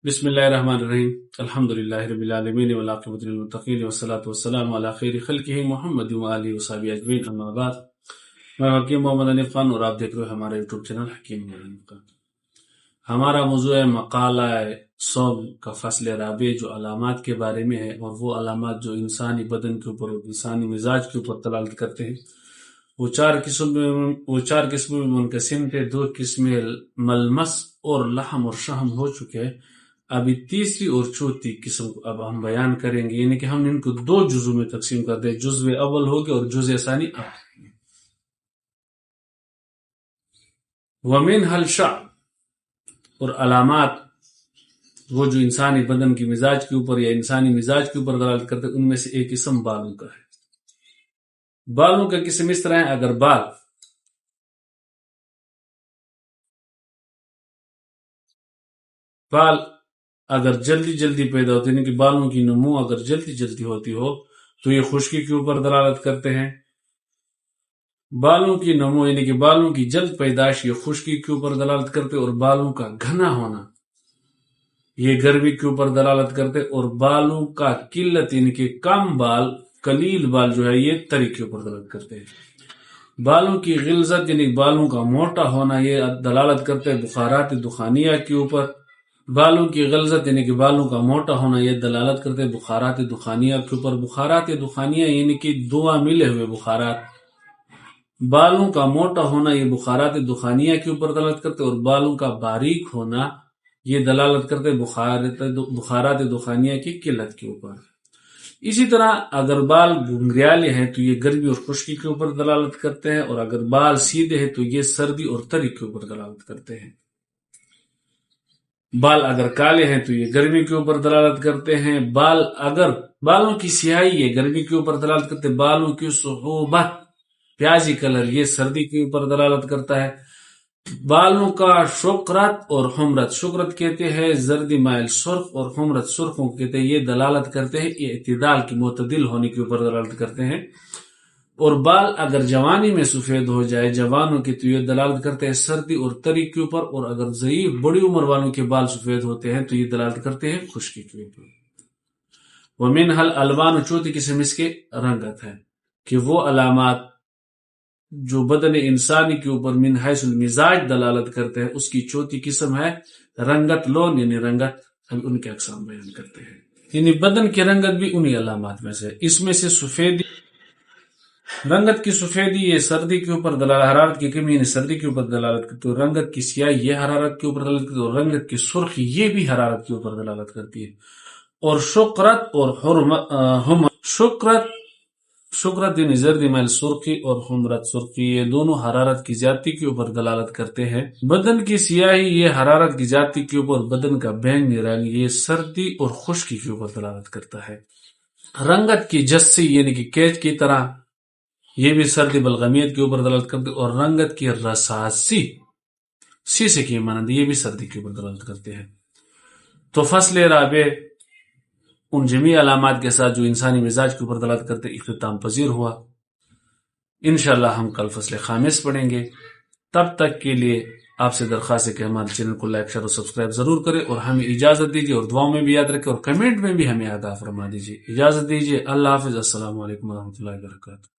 بسم اللہ الرحمن الرحیم الحمد للہ رب العالمین والعاقبۃ للمتقین والصلاۃ والسلام علی خیر خلقہ محمد وآلہ وصحبہ اجمعین، اما بعد۔ میں حکیم محمد حنیف خان اور آپ دیکھ رہے ہیں ہمارا یوٹیوب چینل حکیم محمد حنیف خان۔ ہمارا موضوع ہے مقالہ صوم کا فصل رابع، جو علامات کے بارے میں ہے، اور وہ علامات جو انسانی بدن کے اوپر اور انسانی مزاج کے اوپر دلالت کرتے ہیں وہ چار قسموں میں منقسم تھے۔ دو قسمیں ملمس اور لحم اور شحم ہو چکے ہیں، ابھی تیسری اور چوتھی قسم کو اب ہم بیان کریں گے، یعنی کہ ہم ان کو دو جزوں میں تقسیم کر دیں، جزو اول ہوگی اور جزء ثانی اب۔ ومن الشعر، اور علامات وہ جو انسانی بدن کی مزاج کے اوپر یا انسانی مزاج کے اوپر دلالت کرتے ہیں، ان میں سے ایک قسم بالوں کا ہے۔ بالوں کا قسم اس طرح ہے، اگر بال اگر جلدی پیدا ہوتے ہیں، یعنی کہ بالوں کی نمو اگر جلدی ہوتی ہو تو یہ خشکی کے اوپر دلالت کرتے ہیں۔ بالوں کی نمو یعنی کہ بالوں کی جلد پیدائش یہ خشکی کے اوپر دلالت کرتے، اور بالوں کا گھنا ہونا یہ گرمی کے اوپر دلالت کرتے، اور بالوں کا قلت یعنی کہ کم بال، قلیل بال جو ہے یہ تری کے اوپر دلالت کرتے ہیں۔ بالوں کی غلظت یعنی بالوں کا موٹا ہونا یہ دلالت کرتے ہیں بخارات دخانیہ کے اوپر۔ بالوں کی غلظت یعنی کہ بالوں کا موٹا ہونا یہ دلالت کرتے ہیں بخارات دخانیہ کے اوپر۔ بخارات دخانیہ یعنی کہ دھواں ملے ہوئے بخارات۔ بالوں کا موٹا ہونا یہ بخارات دخانیہ کے اوپر دلالت کرتے، اور بالوں کا باریک ہونا یہ دلالت کرتے بخارات دخانیہ کی قلت کے اوپر۔ اسی طرح اگر بال گھنگریالے ہیں تو یہ گرمی اور خشکی کے اوپر دلالت کرتے ہیں، اور اگر بال سیدھے ہیں تو یہ سردی اور تری کے اوپر دلالت کرتے ہیں۔ بال اگر کالے ہیں تو یہ گرمی کے اوپر دلالت کرتے ہیں۔ بالوں کی سیاہی یہ گرمی کے اوپر دلالت کرتے ہیں۔ بالوں کی صحوبت پیازی کلر یہ سردی کے اوپر دلالت کرتا ہے۔ بالوں کا شقرت اور حمرت، شقرت کہتے ہیں زردی مائل سرخ، اور حمرت سرخوں کہتے ہیں یہ دلالت کرتے ہیں اعتدال کی، معتدل ہونے کے اوپر دلالت کرتے ہیں۔ اور بال اگر جوانی میں سفید ہو جائے جوانوں کی تو یہ دلالت کرتے ہیں سردی اور تری کے اوپر، اور اگر ضعیف بڑی عمر والوں کے بال سفید ہوتے ہیں تو یہ دلالت کرتے ہیں خشکی کے اوپر۔ ومن الالوان، چوتھی قسم اس کے رنگت ہے، کہ وہ علامات جو بدن انسانی کے اوپر من حیث المزاج دلالت کرتے ہیں اس کی چوتھی قسم ہے رنگت، لون یعنی رنگت۔ ہم ان کے اقسام بیان کرتے ہیں، یعنی بدن کی رنگت بھی انہی علامات میں سے۔ اس میں سے سفیدی، رنگت کی سفیدی یہ سردی کے اوپر دلالت، حرارت کی کمی یعنی سردی کے اوپر دلالت کرتی ہے۔ رنگت کی سیاہی یہ حرارت کے اوپر دلالت کرتی ہے، اور رنگت کی سرخی یہ بھی حرارت کے اوپر دلالت کرتی ہے۔ اور شقرت اور شقرت یعنی زردی مائل سرخی اور حمرت سرخی یہ دونوں حرارت کی زیادتی کے اوپر دلالت کرتے ہیں۔ بدن کی سیاہی یہ حرارت کی زیادتی کے اوپر، بدن کا بینگنی رنگ یہ سردی اور خشکی کے اوپر دلالت کرتا ہے۔ رنگت کی جسی یعنی کہ کیچ کی طرح یہ بھی سردی بلغمیت کے اوپر دلالت کرتے، اور رنگت کی رصاصی سیسے کی مانند یہ بھی سردی کے اوپر دلالت کرتے ہیں۔ تو فصل رابع ان جمیع علامات کے ساتھ جو انسانی مزاج کے اوپر دلالت کرتے اختتام پذیر ہوا۔ انشاءاللہ ہم کل فصل خامس پڑھیں گے۔ تب تک کے لیے آپ سے درخواست ہے کہ ہمارے چینل کو لائک، شیئر اور سبسکرائب ضرور کریں، اور ہمیں اجازت دیجیے، اور دعاؤں میں بھی یاد رکھیں، اور کمنٹ میں بھی ہمیں عطا فرما دیجیے۔ اجازت دیجیے، اللہ حافظ، السلام علیکم ورحمۃ اللہ وبرکاتہ۔